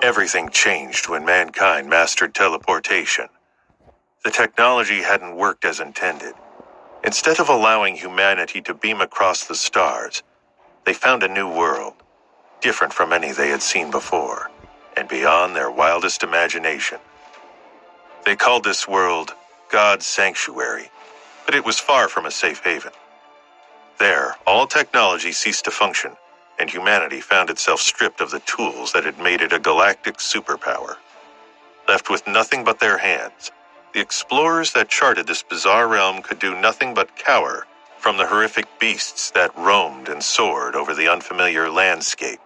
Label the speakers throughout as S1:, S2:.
S1: Everything changed when mankind mastered teleportation. The technology hadn't worked as intended. Instead of allowing humanity to beam across the stars, they found a new world, different from any they had seen before, and beyond their wildest imagination. They called this world God's Sanctuary, but it was far from a safe haven. There, all technology ceased to function, and humanity found itself stripped of the tools that had made it a galactic superpower. Left with nothing but their hands, the explorers that charted this bizarre realm could do nothing but cower from the horrific beasts that roamed and soared over the unfamiliar landscape.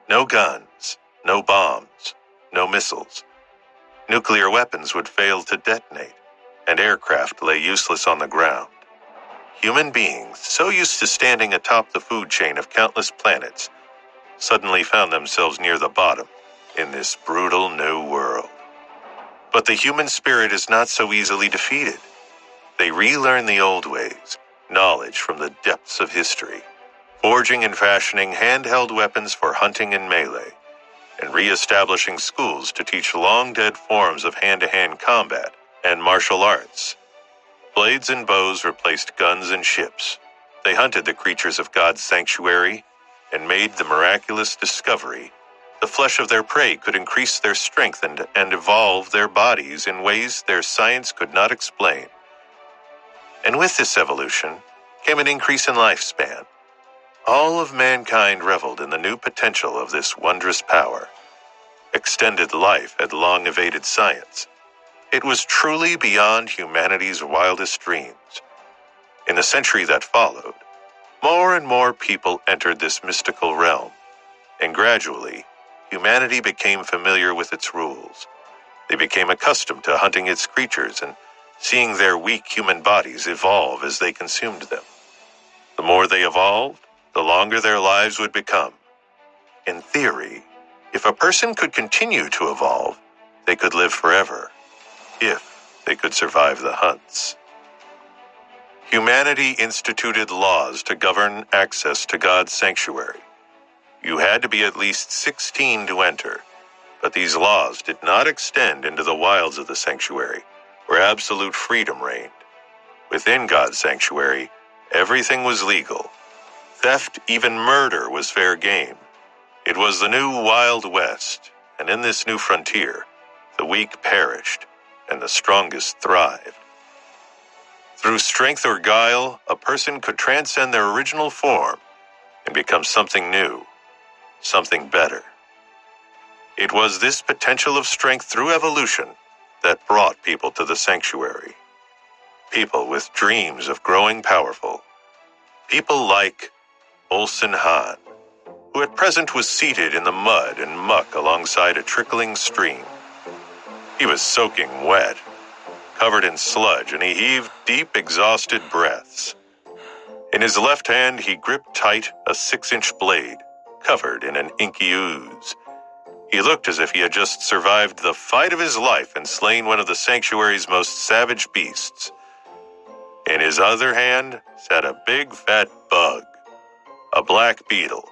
S1: No guns, no bombs, no missiles. Nuclear weapons would fail to detonate, and aircraft lay useless on the ground. Human beings, so used to standing atop the food chain of countless planets, suddenly found themselves near the bottom in this brutal new world. But the human spirit is not so easily defeated. They relearn the old ways, knowledge from the depths of history, forging and fashioning handheld weapons for hunting and melee, and re-establishing schools to teach long-dead forms of hand-to-hand combat and martial arts. Blades and bows replaced guns and ships. They hunted the creatures of God's sanctuary and made the miraculous discovery the flesh of their prey could increase their strength and evolve their bodies in ways their science could not explain. And with this evolution came an increase in lifespan. All of mankind reveled in the new potential of this wondrous power. Extended life had long evaded science. It was truly beyond humanity's wildest dreams. In the century that followed, more and more people entered this mystical realm, and gradually, humanity became familiar with its rules. They became accustomed to hunting its creatures and seeing their weak human bodies evolve as they consumed them. The more they evolved, the longer their lives would become. In theory, if a person could continue to evolve, they could live forever, if they could survive the hunts. Humanity instituted laws to govern access to God's sanctuary. You had to be at least 16 to enter, but these laws did not extend into the wilds of the sanctuary, where absolute freedom reigned. Within God's sanctuary, everything was legal. Theft, even murder, was fair game. It was the new Wild West, and in this new frontier, the weak perished, and the strongest thrived. Through strength or guile, a person could transcend their original form and become something new, something better. It was this potential of strength through evolution that brought people to the sanctuary. People with dreams of growing powerful. People like Olsen Han, who at present was seated in the mud and muck alongside a trickling stream. He was soaking wet, covered in sludge, and he heaved deep, exhausted breaths. In his left hand, he gripped tight a 6-inch blade, covered in an inky ooze. He looked as if he had just survived the fight of his life and slain one of the sanctuary's most savage beasts. In his other hand sat a big, fat bug, a black beetle,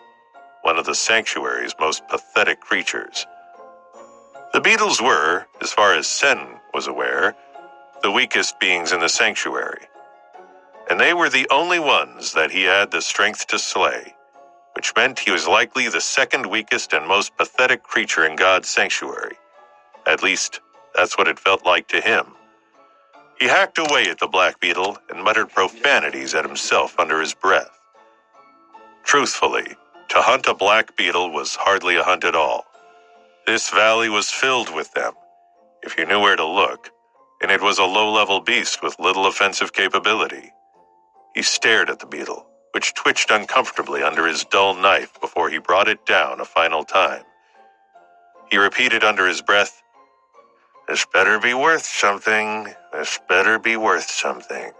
S1: one of the sanctuary's most pathetic creatures. The beetles were, as far as Sen was aware, the weakest beings in the sanctuary, and they were the only ones that he had the strength to slay, which meant he was likely the second weakest and most pathetic creature in God's sanctuary. At least, that's what it felt like to him. He hacked away at the black beetle and muttered profanities at himself under his breath. Truthfully, to hunt a black beetle was hardly a hunt at all. This valley was filled with them, if you knew where to look, and it was a low-level beast with little offensive capability. He stared at the beetle, which twitched uncomfortably under his dull knife before he brought it down a final time. He repeated under his breath, "This better be worth something. This better be worth something."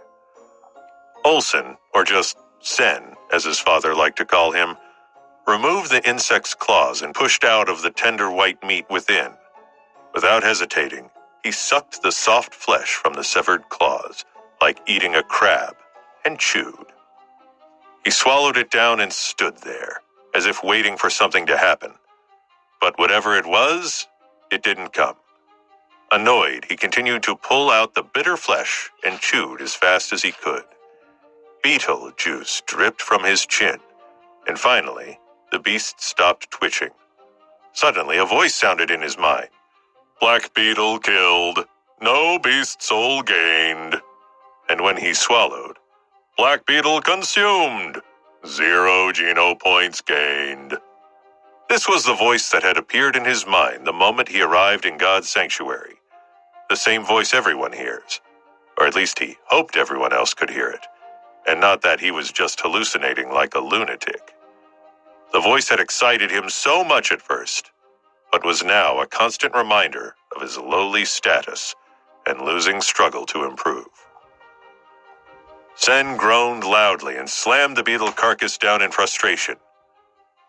S1: Olsen, or just Sen, as his father liked to call him, removed the insect's claws and pushed out of the tender white meat within. Without hesitating, he sucked the soft flesh from the severed claws, like eating a crab, and chewed. He swallowed it down and stood there, as if waiting for something to happen. But whatever it was, it didn't come. Annoyed, he continued to pull out the bitter flesh and chewed as fast as he could. Beetle juice dripped from his chin, and finally, the beast stopped twitching. Suddenly, a voice sounded in his mind. Black beetle killed, no beast soul gained. And when he swallowed, black beetle consumed, 0 geno points gained. This was the voice that had appeared in his mind the moment he arrived in God's sanctuary. The same voice everyone hears, or at least he hoped everyone else could hear it, and not that he was just hallucinating like a lunatic. The voice had excited him so much at first, but was now a constant reminder of his lowly status and losing struggle to improve. Sen groaned loudly and slammed the beetle carcass down in frustration.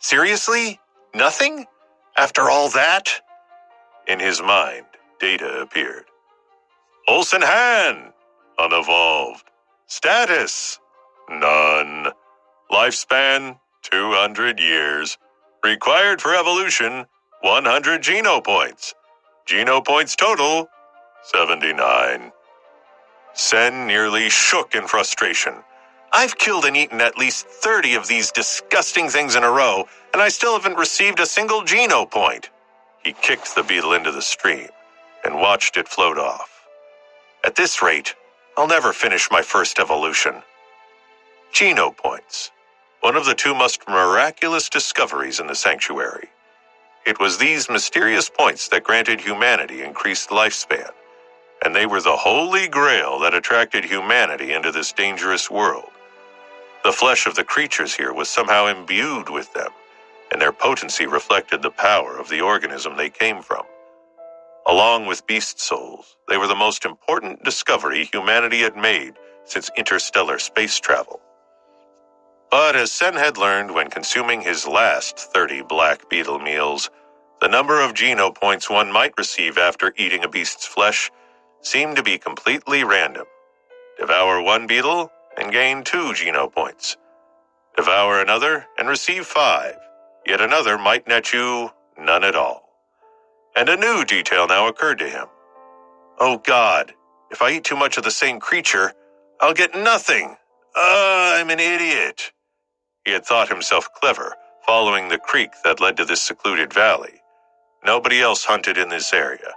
S1: Seriously? Nothing? After all that? In his mind, data appeared. Olsen Han, unevolved. Status, none. Lifespan, 200 years. Required for evolution, 100 geno points. Geno points total, 79. Sen nearly shook in frustration. I've killed and eaten at least 30 of these disgusting things in a row, and I still haven't received a single geno point. He kicked the beetle into the stream and watched it float off. At this rate, I'll never finish my first evolution. Geno points, one of the 2 most miraculous discoveries in the sanctuary. It was these mysterious points that granted humanity increased lifespan, and they were the holy grail that attracted humanity into this dangerous world. The flesh of the creatures here was somehow imbued with them, and their potency reflected the power of the organism they came from. Along with beast souls, they were the most important discovery humanity had made since interstellar space travel. But as Sen had learned when consuming his last 30 black beetle meals, the number of geno points one might receive after eating a beast's flesh seemed to be completely random. Devour one beetle and gain 2 geno points. Devour another and receive 5. Yet another might net you none at all. And a new detail now occurred to him. Oh God, if I eat too much of the same creature, I'll get nothing. I'm an idiot. He had thought himself clever, following the creek that led to this secluded valley. Nobody else hunted in this area,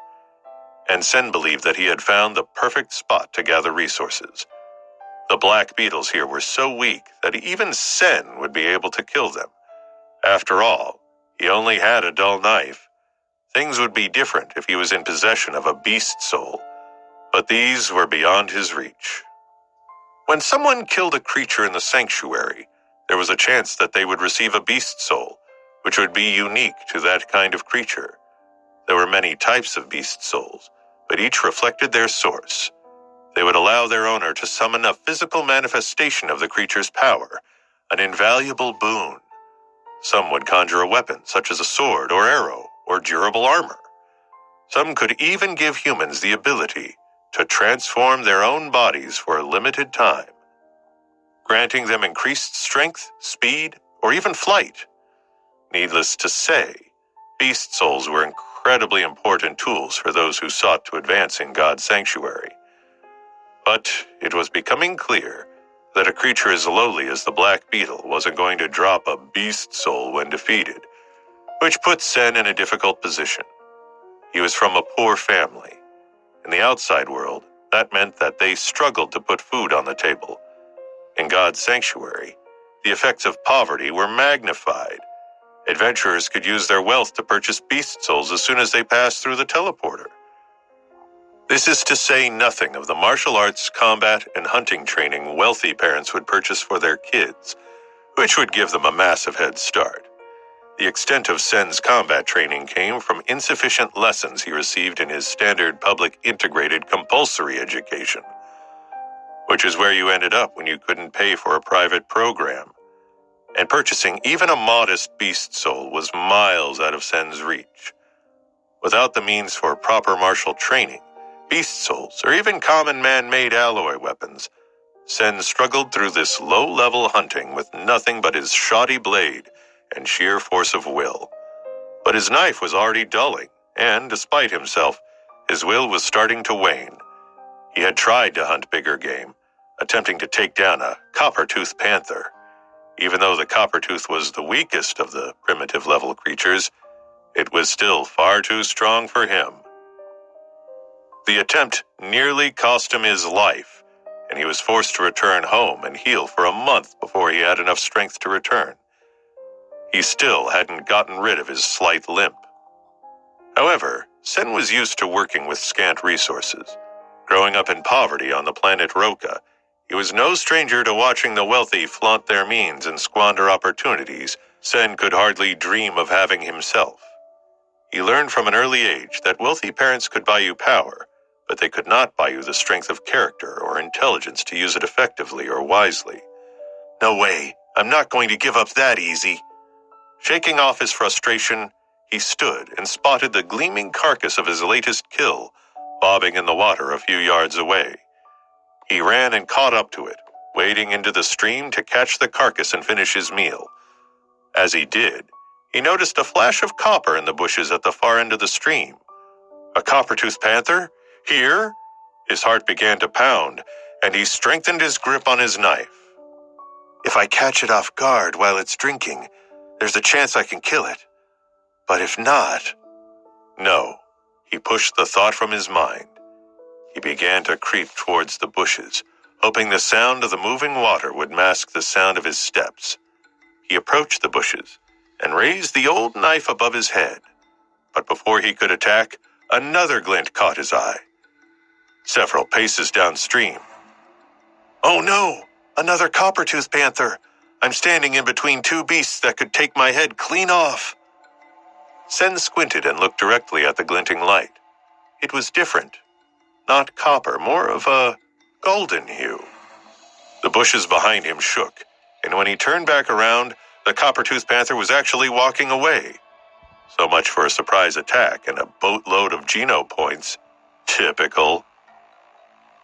S1: and Sen believed that he had found the perfect spot to gather resources. The black beetles here were so weak that even Sen would be able to kill them. After all, he only had a dull knife. Things would be different if he was in possession of a beast soul, but these were beyond his reach. When someone killed a creature in the sanctuary, there was a chance that they would receive a beast soul, which would be unique to that kind of creature. There were many types of beast souls, but each reflected their source. They would allow their owner to summon a physical manifestation of the creature's power, an invaluable boon. Some would conjure a weapon, such as a sword or arrow or durable armor. Some could even give humans the ability to transform their own bodies for a limited time, granting them increased strength, speed, or even flight. Needless to say, beast souls were incredibly important tools for those who sought to advance in God's sanctuary. But it was becoming clear that a creature as lowly as the black beetle wasn't going to drop a beast soul when defeated, which put Sen in a difficult position. He was from a poor family. In the outside world, that meant that they struggled to put food on the table. In God's sanctuary, the effects of poverty were magnified. Adventurers could use their wealth to purchase beast souls as soon as they passed through the teleporter. This is to say nothing of the martial arts, combat, and hunting training wealthy parents would purchase for their kids, which would give them a massive head start. The extent of Sen's combat training came from insufficient lessons he received in his standard public integrated compulsory education, which is where you ended up when you couldn't pay for a private program. And purchasing even a modest beast soul was miles out of Sen's reach. Without the means for proper martial training, beast souls, or even common man-made alloy weapons, Sen struggled through this low-level hunting with nothing but his shoddy blade and sheer force of will. But his knife was already dulling, and, despite himself, his will was starting to wane. He had tried to hunt bigger game, attempting to take down a copper-toothed panther. Even though the copper-tooth was the weakest of the primitive-level creatures, it was still far too strong for him. The attempt nearly cost him his life, and he was forced to return home and heal for a month before he had enough strength to return. He still hadn't gotten rid of his slight limp. However, Sen was used to working with scant resources. Growing up in poverty on the planet Roka, he was no stranger to watching the wealthy flaunt their means and squander opportunities Sen could hardly dream of having himself. He learned from an early age that wealthy parents could buy you power, but they could not buy you the strength of character or intelligence to use it effectively or wisely. No way, I'm not going to give up that easy. Shaking off his frustration, he stood and spotted the gleaming carcass of his latest kill, bobbing in the water a few yards away. He ran and caught up to it, wading into the stream to catch the carcass and finish his meal. As he did, he noticed a flash of copper in the bushes at the far end of the stream. A copper-toothed panther? Here? His heart began to pound, and he strengthened his grip on his knife. If I catch it off guard while it's drinking, there's a chance I can kill it. But if not... No, he pushed the thought from his mind. He began to creep towards the bushes, hoping the sound of the moving water would mask the sound of his steps. He approached the bushes and raised the old knife above his head. But before he could attack, another glint caught his eye. Several paces downstream. Oh no! Another copper-toothed panther! I'm standing in between two beasts that could take my head clean off. Sen squinted and looked directly at the glinting light. It was different. Not copper, more of a golden hue. The bushes behind him shook, and when he turned back around, the copper-toothed panther was actually walking away. So much for a surprise attack and a boatload of Geno points. Typical.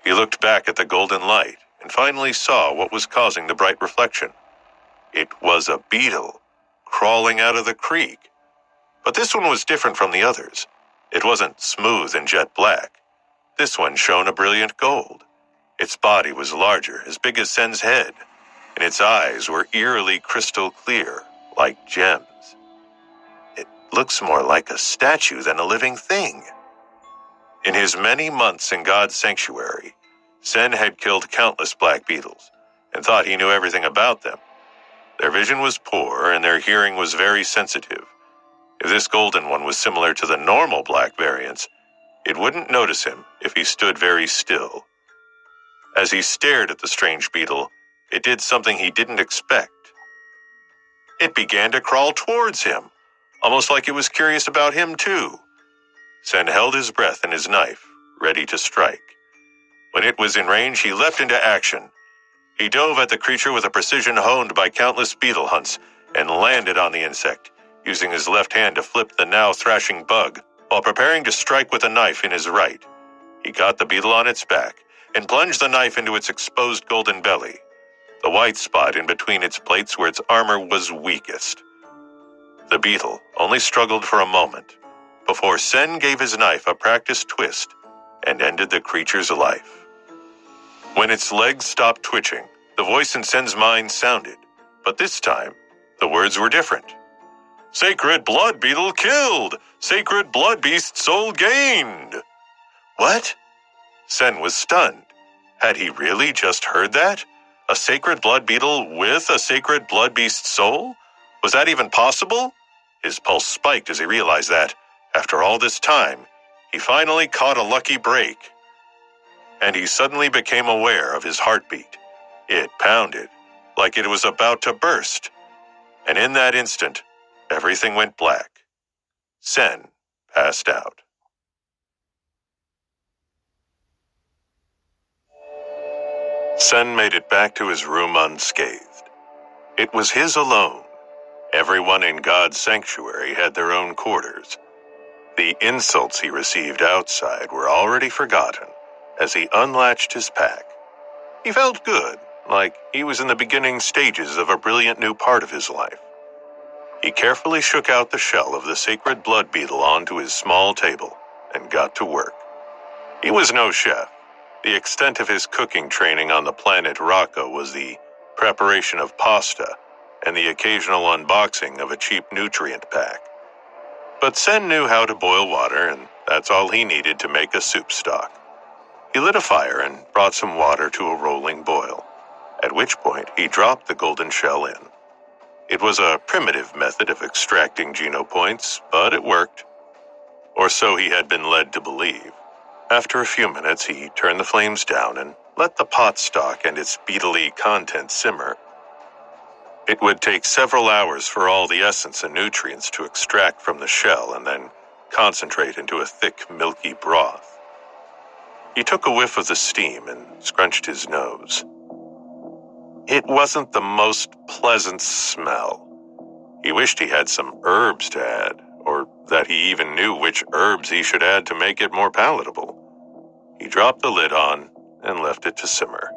S1: He looked back at the golden light and finally saw what was causing the bright reflection. It was a beetle, crawling out of the creek. But this one was different from the others. It wasn't smooth and jet black. This one shone a brilliant gold. Its body was larger, as big as Sen's head, and its eyes were eerily crystal clear, like gems. It looks more like a statue than a living thing. In his many months in God's sanctuary, Sen had killed countless black beetles and thought he knew everything about them. Their vision was poor and their hearing was very sensitive. If this golden one was similar to the normal black variants, it wouldn't notice him if he stood very still. As he stared at the strange beetle, it did something he didn't expect. It began to crawl towards him, almost like it was curious about him too. Sen held his breath and his knife, ready to strike. When it was in range, he leapt into action. He dove at the creature with a precision honed by countless beetle hunts and landed on the insect, using his left hand to flip the now thrashing bug while preparing to strike with a knife in his right. He got the beetle on its back and plunged the knife into its exposed golden belly, the white spot in between its plates where its armor was weakest. The beetle only struggled for a moment before Sen gave his knife a practiced twist and ended the creature's life. When its legs stopped twitching, the voice in Sen's mind sounded, but this time, the words were different. Sacred blood beetle killed! Sacred blood beast soul gained! What? Sen was stunned. Had he really just heard that? A sacred blood beetle with a sacred blood beast soul? Was that even possible? His pulse spiked as he realized that, after all this time, he finally caught a lucky break. And he suddenly became aware of his heartbeat. It pounded, like it was about to burst. And in that instant, everything went black. Sen passed out. Sen made it back to his room unscathed. It was his alone. Everyone in God's sanctuary had their own quarters. The insults he received outside were already forgotten as he unlatched his pack. He felt good, like he was in the beginning stages of a brilliant new part of his life. He carefully shook out the shell of the sacred blood beetle onto his small table and got to work. He was no chef. The extent of his cooking training on the planet Rocco was the preparation of pasta and the occasional unboxing of a cheap nutrient pack. But Sen knew how to boil water, and that's all he needed to make a soup stock. He lit a fire and brought some water to a rolling boil, at which point he dropped the golden shell in. It was a primitive method of extracting genopoints, but it worked. Or so he had been led to believe. After a few minutes, he turned the flames down and let the pot stock and its beetly contents simmer. It would take several hours for all the essence and nutrients to extract from the shell and then concentrate into a thick, milky broth. He took a whiff of the steam and scrunched his nose. It wasn't the most pleasant smell. He wished he had some herbs to add, or that he even knew which herbs he should add to make it more palatable. He dropped the lid on and left it to simmer.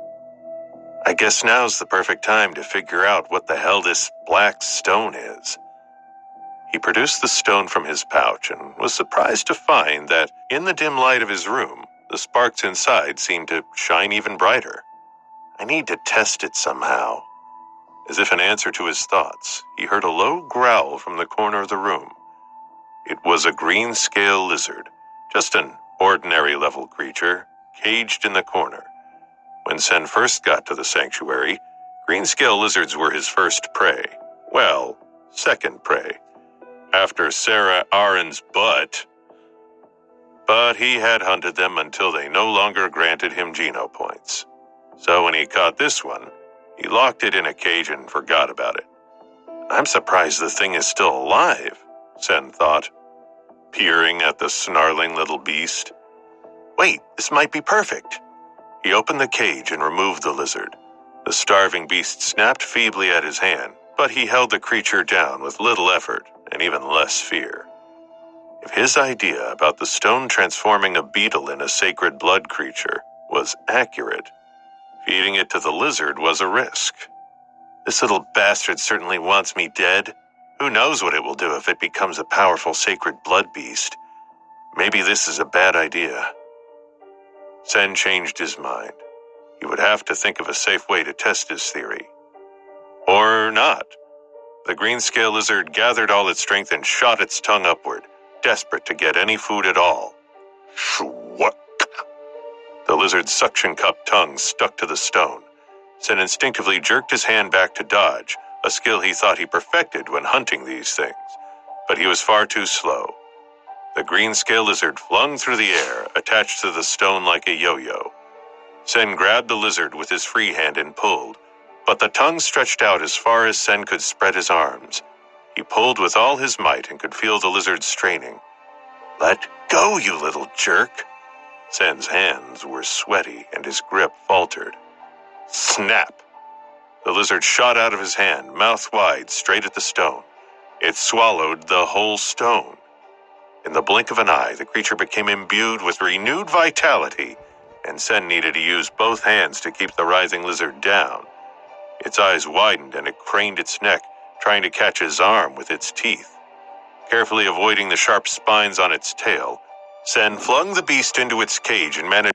S1: I guess now's the perfect time to figure out what the hell this black stone is. He produced the stone from his pouch and was surprised to find that in the dim light of his room, the sparks inside seemed to shine even brighter. I need to test it somehow. As if in answer to his thoughts, he heard a low growl from the corner of the room. It was a green scale lizard, just an ordinary level creature, caged in the corner. When Sen first got to the sanctuary, green scale lizards were his first prey. Well, second prey. After Sarah Aaron's butt. But he had hunted them until they no longer granted him genopoints. So when he caught this one, he locked it in a cage and forgot about it. I'm surprised the thing is still alive, Sen thought, peering at the snarling little beast. Wait, this might be perfect. He opened the cage and removed the lizard. The starving beast snapped feebly at his hand, but he held the creature down with little effort and even less fear. If his idea about the stone transforming a beetle in a sacred blood creature was accurate, feeding it to the lizard was a risk. This little bastard certainly wants me dead. Who knows what it will do if it becomes a powerful sacred blood beast? Maybe this is a bad idea. Sen changed his mind. He would have to think of a safe way to test his theory. Or not. The green scale lizard gathered all its strength and shot its tongue upward, desperate to get any food at all. Shwak! The lizard's suction-cupped tongue stuck to the stone. Sen instinctively jerked his hand back to dodge, a skill he thought he perfected when hunting these things. But he was far too slow. The green scale lizard flung through the air, attached to the stone like a yo-yo. Sen grabbed the lizard with his free hand and pulled, but the tongue stretched out as far as Sen could spread his arms. He pulled with all his might and could feel the lizard straining. Let go, you little jerk! Sen's hands were sweaty and his grip faltered. Snap! The lizard shot out of his hand, mouth wide, straight at the stone. It swallowed the whole stone. In the blink of an eye, the creature became imbued with renewed vitality, and Sen needed to use both hands to keep the writhing lizard down. Its eyes widened and it craned its neck, trying to catch his arm with its teeth. Carefully avoiding the sharp spines on its tail, Sen flung the beast into its cage and managed